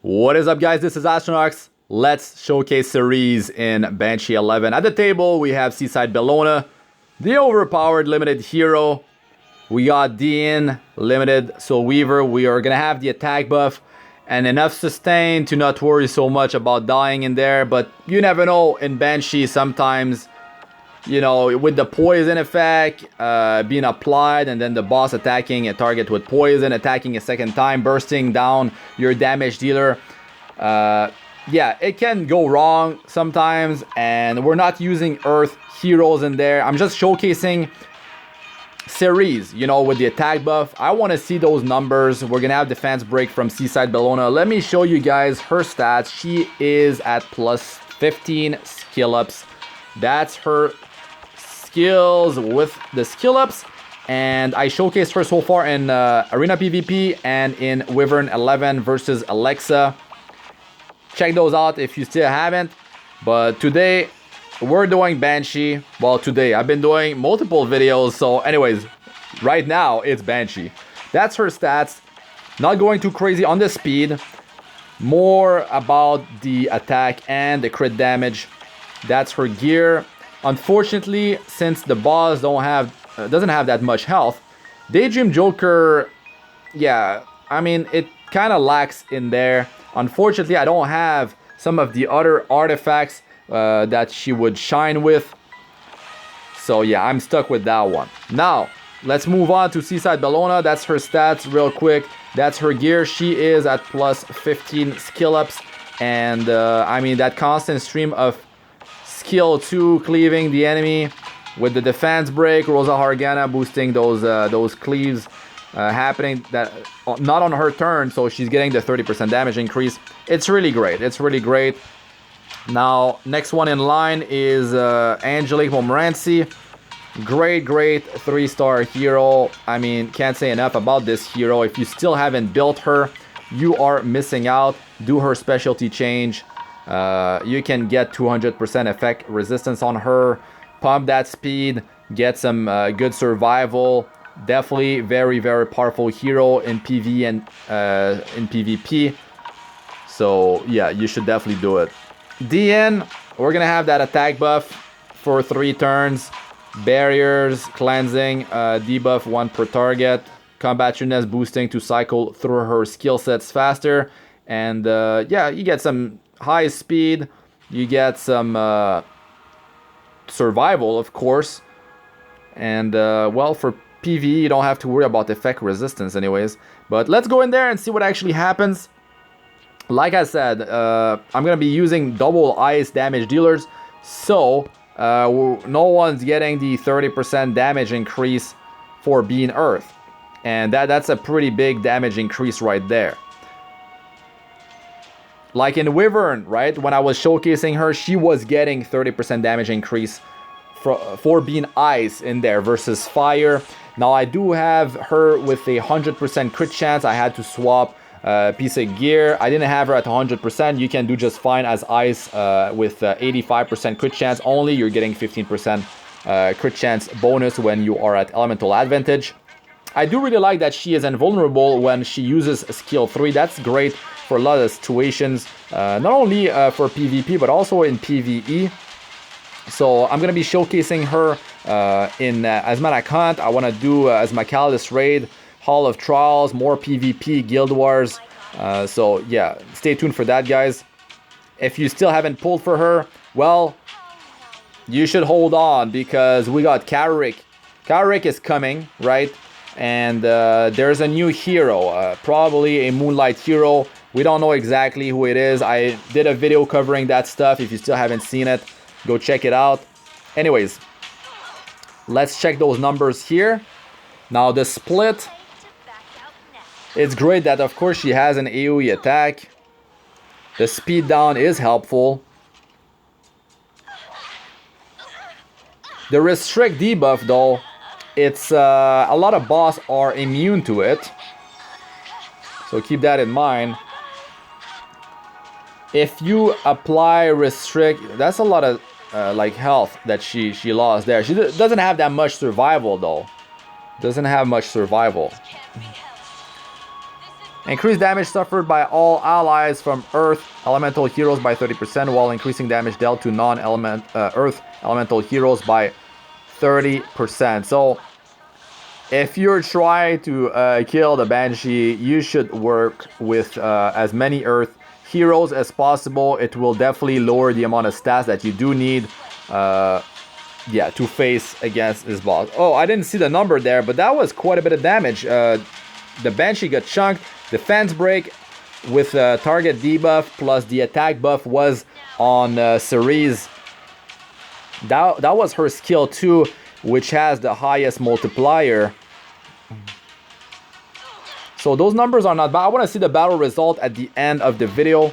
What is up, guys? This is Astranox. Let's showcase Cerise in Banshee 11. At the table, we have Seaside Bellona, the overpowered limited hero. We got Diene, limited, so Wyvern. We are going to have the attack buff and enough sustain to not worry so much about dying in there. But you never know, in Banshee sometimes, you know, with the poison effect being applied and then the boss attacking a target with poison, attacking a second time, bursting down your damage dealer. Yeah, it can go wrong sometimes, and we're not using Earth heroes in there. I'm just showcasing Cerise, you know, with the attack buff. I want to see those numbers. We're going to have defense break from Seaside Bellona. Let me show you guys her stats. She is at plus 15 skill ups. That's her skills with the skill ups, and I showcased her so far in Arena PvP and in Wyvern 11 versus Alexa. Check those out if you still haven't. But today we're doing Banshee. Well, today I've been doing multiple videos, so anyways, right now it's Banshee. That's her stats. Not going too crazy on the speed, more about the attack and the crit damage. That's her gear. Unfortunately, since the boss doesn't have that much health, Daydream Joker, yeah, I mean, it kind of lacks in there. Unfortunately, I don't have some of the other artifacts that she would shine with. So yeah, I'm stuck with that one. Now, let's move on to Seaside Bellona. That's her stats real quick. That's her gear. She is at plus 15 skill ups. And I mean, that constant stream of skill 2 cleaving the enemy with the defense break, Rosa Hargana boosting those cleaves happening that not on her turn, so she's getting the 30% damage increase. It's really great. It's really great. Now, next one in line is Angelic Montmorancy. Great 3-star hero. I mean, can't say enough about this hero. If you still haven't built her, you are missing out. Do her specialty change. You can get 200% effect resistance on her, pump that speed, get some good survival. Definitely very powerful hero in PvE and in PvP. So yeah, you should definitely do it. Diene, we're gonna have that attack buff for 3 turns, barriers, cleansing, debuff 1 per target, combat units boosting to cycle through her skill sets faster, and yeah, you get some high speed, you get some survival, of course, and well, for PvE you don't have to worry about effect resistance anyways. But let's go in there and see what actually happens. Like I said, I'm gonna be using double ice damage dealers, so no one's getting the 30% damage increase for being Earth, and that's a pretty big damage increase right there. Like in Wyvern, right? When I was showcasing her, she was getting 30% damage increase for being ice in there versus fire. Now I do have her with a 100% crit chance. I had to swap a piece of gear. I didn't have her at 100%. You can do just fine as ice with 85% crit chance only. You're getting 15% crit chance bonus when you are at elemental advantage. I do really like that she is invulnerable when she uses skill 3. That's great for a lot of situations, not only for PvP but also in PvE. So I'm gonna be showcasing her in Asmanic Hunt. I want to do Asmacaldus raid, Hall of Trials, more PvP, Guild Wars. So yeah, stay tuned for that, guys. If you still haven't pulled for her, well, you should hold on, because we got Karkanis. Karkanis is coming, right? And there's a new hero, probably a Moonlight hero. We don't know exactly who it is. I did a video covering that stuff. If you still haven't seen it, go check it out. Anyways, let's check those numbers here. Now the split, it's great that of course she has an AoE attack. The speed down is helpful. The restrict debuff though, it's a lot of boss are immune to it, so keep that in mind. If you apply restrict, that's a lot of like health that she lost there. She doesn't have that much survival though. Doesn't have much survival. Increase damage suffered by all allies from Earth Elemental Heroes by 30%, while increasing damage dealt to non-Earth Elemental Heroes by 30%. So, if you're trying to kill the Banshee, you should work with as many Earth Heroes as possible. It will definitely lower the amount of stats that you do need yeah, to face against this boss. Oh, I didn't see the number there, but that was quite a bit of damage. The Banshee got chunked. Defense break with target debuff plus the attack buff was on Cerise. That was her skill 2, which has the highest multiplier. So those numbers are not bad. I want to see the battle result at the end of the video.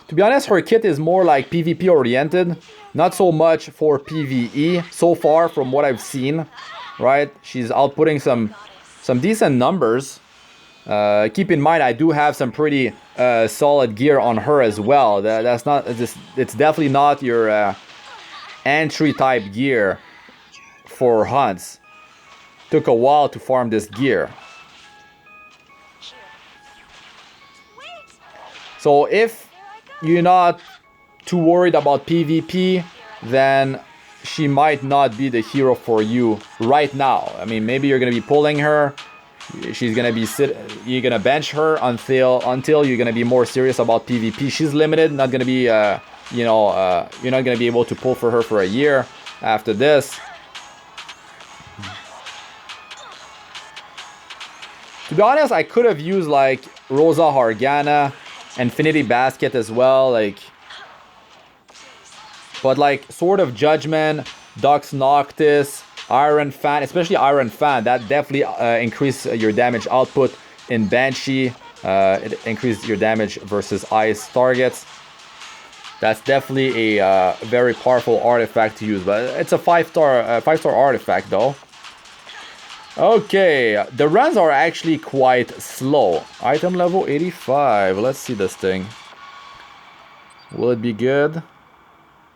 To be honest, her kit is more like PvP oriented, not so much for PvE so far from what I've seen, right? She's outputting some decent numbers. Keep in mind, I do have some pretty solid gear on her as well. That's not, it's definitely not your entry type gear for hunts. Took a while to farm this gear. So if you're not too worried about PvP, then she might not be the hero for you right now. I mean, maybe you're gonna be pulling her. She's gonna be you're gonna bench her until you're gonna be more serious about PvP. She's limited, not gonna be you're not gonna be able to pull for her for a year after this. To be honest, I could have used like Rosa Hargana, Infinity Basket as well, like, but like Sword of Judgment, Dux Noctis, Iron Fan, especially Iron Fan, that definitely increase your damage output in Banshee. It increases your damage versus ice targets. That's definitely a very powerful artifact to use, but it's a 5-star artifact though. Okay, the runs are actually quite slow. Item level 85. Let's see this thing. Will it be good?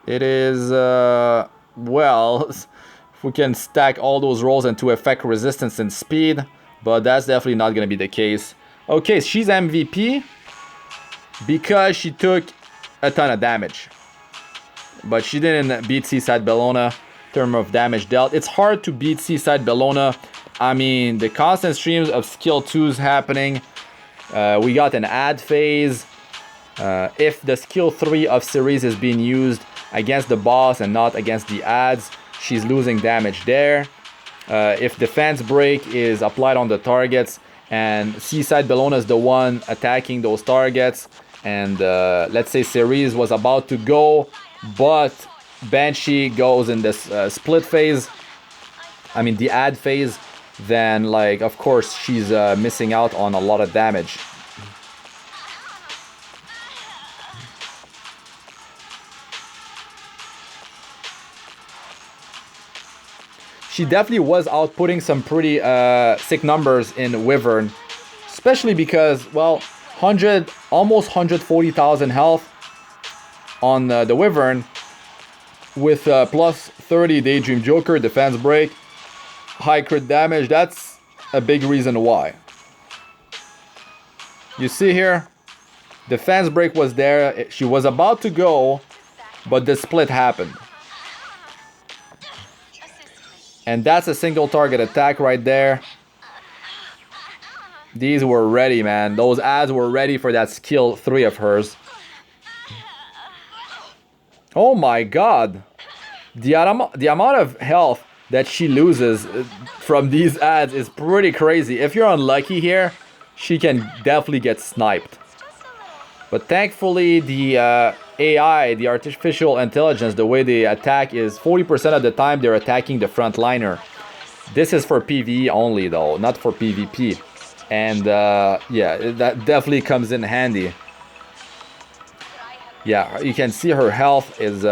It is, well, if we can stack all those rolls into effect resistance and speed, but that's definitely not going to be the case. Okay, she's MVP because she took a ton of damage, but she didn't beat Seaside Bellona in terms of damage dealt. It's hard to beat Seaside Bellona. I mean, the constant streams of skill 2s happening. We got an ad phase. If the skill 3 of Cerise is being used against the boss and not against the ads, she's losing damage there. If defense break is applied on the targets and Seaside Bellona is the one attacking those targets, and let's say Cerise was about to go, but Banshee goes in this split phase, I mean the ad phase, then like of course she's missing out on a lot of damage. She definitely was outputting some pretty sick numbers in Wyvern, especially because, well, almost 140,000 health on the Wyvern with plus 30 Daydream Joker, defense break, high crit damage. That's a big reason why. You see here, defense break was there. She was about to go, but the split happened. And that's a single target attack right there. These were ready, man. Those ads were ready for that skill 3 of hers. Oh my god. The amount of health that she loses from these ads is pretty crazy. If you're unlucky here, she can definitely get sniped. But thankfully, the AI, the artificial intelligence, the way they attack is 40% of the time they're attacking the frontliner. This is for PvE only though, not for PvP. And yeah, that definitely comes in handy. Yeah, you can see her health is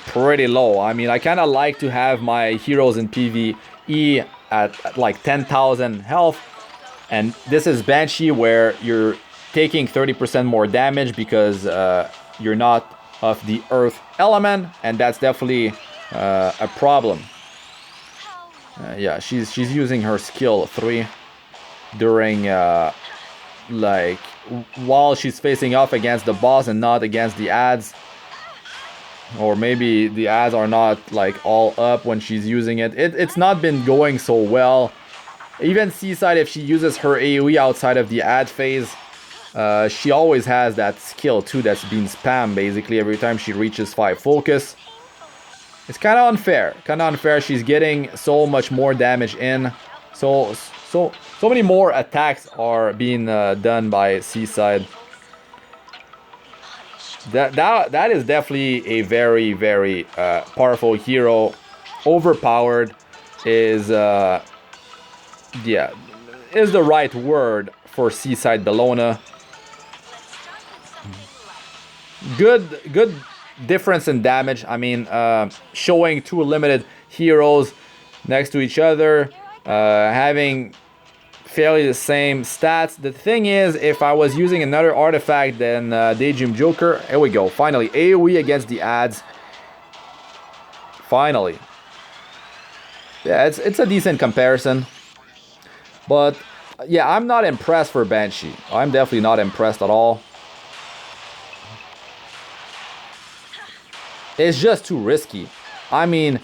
pretty low. I mean, I kind of like to have my heroes in PvE at like 10,000 health. And this is Banshee, where you're taking 30% more damage because you're not of the earth element, and that's definitely a problem. Yeah, she's using her skill 3 during like while she's facing off against the boss and not against the ads. Or maybe the ads are not like all up when she's using it. It's not been going so well. Even Seaside, if she uses her AoE outside of the ad phase, she always has that skill too that's being spammed basically every time she reaches 5 focus. It's kind of unfair. She's getting so much more damage in. So many more attacks are being done by Seaside. That is definitely a very, very powerful hero. Overpowered is yeah, is the right word for Seaside Bellona. Good difference in damage. I mean, showing 2 limited heroes next to each other, having fairly the same stats. The thing is, if I was using another artifact than Daydream Joker, here we go. Finally, AoE against the ads. Finally. Yeah, it's a decent comparison. But yeah, I'm not impressed for Banshee. I'm definitely not impressed at all. It's just too risky. I mean,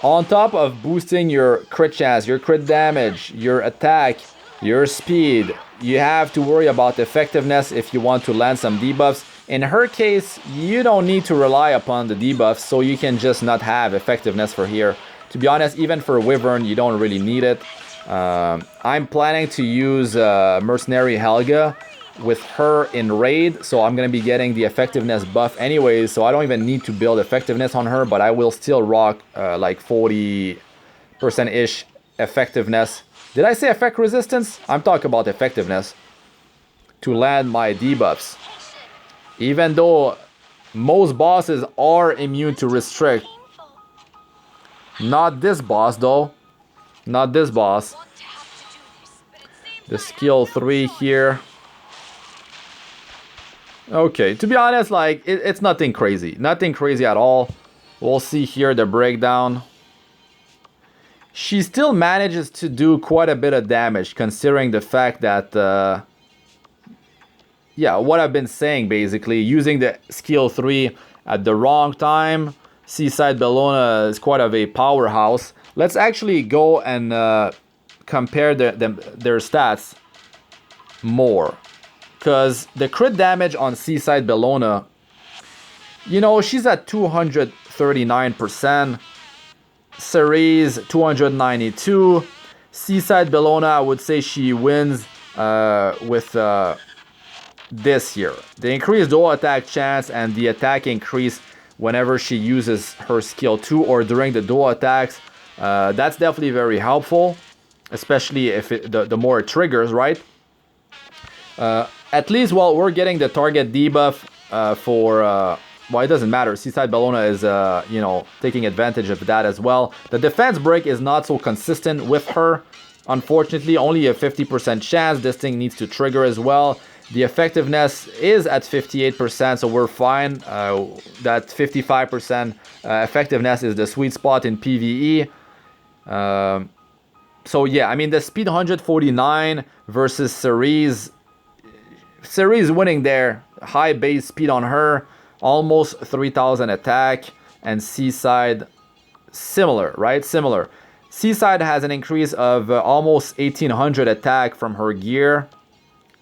on top of boosting your crit chance, your crit damage, your attack, your speed, you have to worry about effectiveness if you want to land some debuffs. In her case, you don't need to rely upon the debuffs, so you can just not have effectiveness for here. To be honest, even for Wyvern, you don't really need it. I'm planning to use Mercenary Helga with her in raid, so I'm gonna be getting the effectiveness buff anyways, so I don't even need to build effectiveness on her, but I will still rock like 40%-ish effectiveness. Did I say effect resistance? I'm talking about effectiveness to land my debuffs. Even though most bosses are immune to restrict. Not this boss though. Not this boss. The skill 3 here. Okay, to be honest, like, it's nothing crazy. Nothing crazy at all. We'll see here the breakdown. She still manages to do quite a bit of damage, considering the fact that, yeah, what I've been saying, basically. Using the skill 3 at the wrong time. Seaside Bellona is quite of a powerhouse. Let's actually go and compare their stats more. Because the crit damage on Seaside Bellona, you know, she's at 239%. Cerise, 292. Seaside Bellona, I would say she wins with this here. The increased dual attack chance and the attack increase whenever she uses her skill 2 or during the dual attacks. That's definitely very helpful, especially if the more it triggers, right? At least while we're getting the target debuff for, well, it doesn't matter. Seaside Bellona is, you know, taking advantage of that as well. The defense break is not so consistent with her. Unfortunately, only a 50% chance. This thing needs to trigger as well. The effectiveness is at 58%, so we're fine. That 55% effectiveness is the sweet spot in PVE. So yeah, I mean, the speed 149 versus Cerise. Cerise winning there. High base speed on her. Almost 3000 attack. And Seaside, similar, right? Similar. Seaside has an increase of almost 1800 attack from her gear.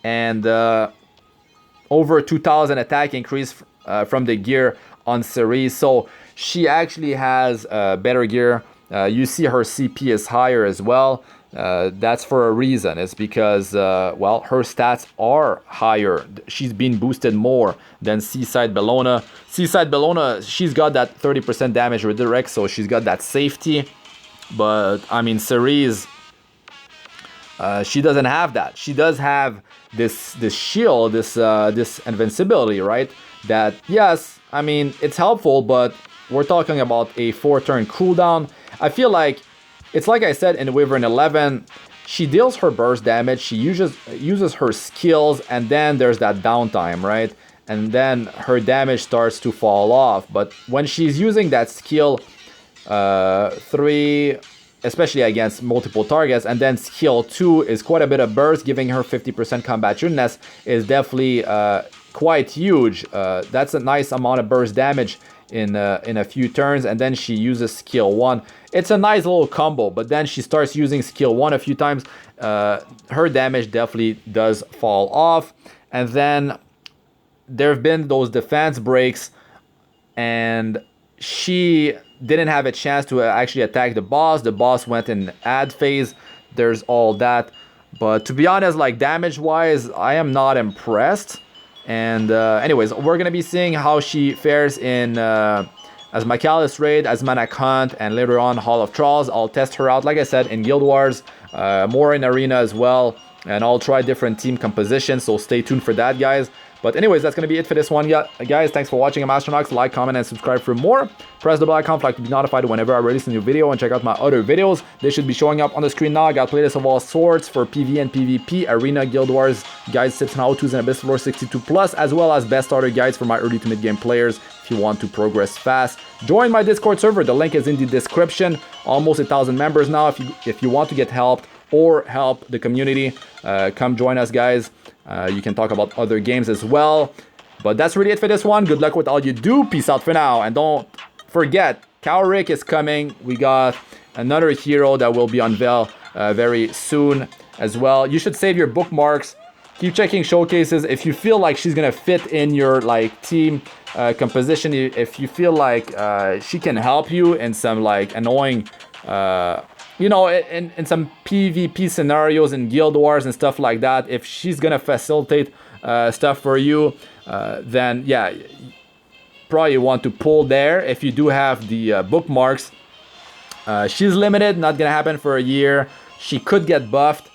And over 2000 attack increase from the gear on Cerise. So she actually has better gear. You see her CP is higher as well. That's for a reason. It's because, well, her stats are higher. She's been boosted more than Seaside Bellona. Seaside Bellona, she's got that 30% damage redirect, so she's got that safety. But, I mean, Cerise, she doesn't have that. She does have this shield, this invincibility, right? That, yes, I mean, it's helpful, but we're talking about a 4-turn cooldown. I feel like, it's like I said in Wyvern 11, she deals her burst damage, she uses her skills, and then there's that downtime, right? And then her damage starts to fall off. But when she's using that skill 3, especially against multiple targets, and then skill 2 is quite a bit of burst, giving her 50% combat shrewdness, is definitely quite huge. That's a nice amount of burst damage in a few turns, and then she uses skill 1. It's a nice little combo, but then she starts using skill 1 a few times. Her damage definitely does fall off, and then there have been those defense breaks, and she didn't have a chance to actually attack the boss. The boss went in ad phase. There's all that. But to be honest, like damage-wise, I am not impressed. And anyways, we're going to be seeing how she fares in as Michaelis Raid, as Maniac Hunt, and later on Hall of Trolls. I'll test her out, like I said, in Guild Wars, more in Arena as well. And I'll try different team compositions, so stay tuned for that, guys. But anyways, that's going to be it for this one, guys. Thanks for watching. I'm Astranox. Like, comment, and subscribe for more. Press the bell icon to be notified whenever I release a new video, and check out my other videos. They should be showing up on the screen now. I got playlists of all sorts for PvE and PvP, Arena, Guild Wars, guides, tips, and how-tos, and Abyss Lore 62+, as well as best starter guides for my early to mid-game players if you want to progress fast. Join my Discord server. The link is in the description. Almost 1,000 members now. If you want to get helped or help the community, come join us, guys. You can talk about other games as well. But that's really it for this one. Good luck with all you do. Peace out for now. And don't forget, Cowrick is coming. We got another hero that will be unveiled very soon as well. You should save your bookmarks. Keep checking showcases. If you feel like she's going to fit in your like team composition, if you feel like she can help you in some like annoying... you know, in some PvP scenarios in Guild Wars and stuff like that, if she's gonna facilitate stuff for you, then yeah, probably want to pull there. If you do have the bookmarks, she's limited, not gonna happen for a year. She could get buffed.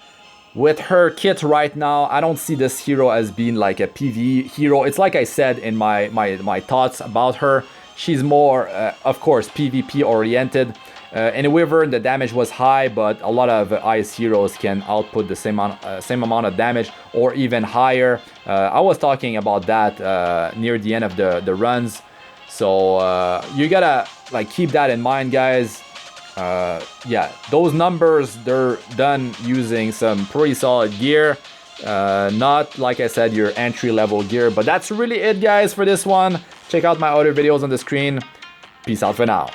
With her kit right now, I don't see this hero as being like a PvE hero. It's like I said in my thoughts about her. She's more, of course, PvP oriented. In Wyvern, the damage was high, but a lot of ice heroes can output the same amount of damage or even higher. I was talking about that near the end of the runs. So you gotta like keep that in mind, guys. Yeah, those numbers, they're done using some pretty solid gear. Not, like I said, your entry-level gear. But that's really it, guys, for this one. Check out my other videos on the screen. Peace out for now.